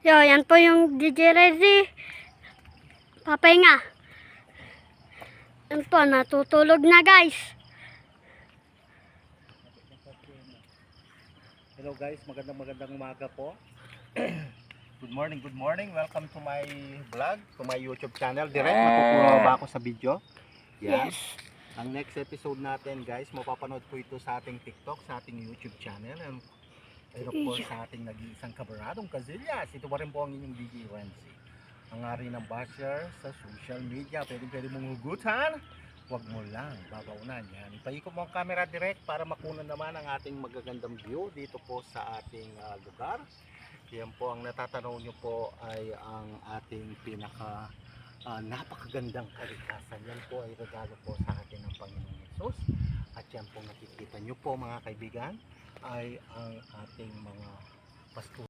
Yo, yan po yung DJ Reddy. Papahinga. Yan po, natutulog na guys. Hello guys, magandang umaga po. Good morning. Welcome to my vlog, to my YouTube channel. Direct, nakukuha ba ako sa video? Yes. Ang next episode natin guys, mapapanood po ito sa ating TikTok, sa ating YouTube channel. And of course sa ating nag-iisang kabaradong Kazillas. Ito pa rin po ang inyong DJ Renzi. Ang ari ng basher sa social media. Pwede mong hugutan. Huwag mo lang babaunan yan. Ipaikot mo ang camera direct para makunan naman ang ating magagandang view dito po sa ating lugar. Yan po ang natatanaw nyo po ay ang ating pinaka napakagandang kalikasan. Yan po ay regalo po sa atin ng Panginoong Hesus. At yan po nakikita nyo po mga kaibigan ay ang ating mga pasto.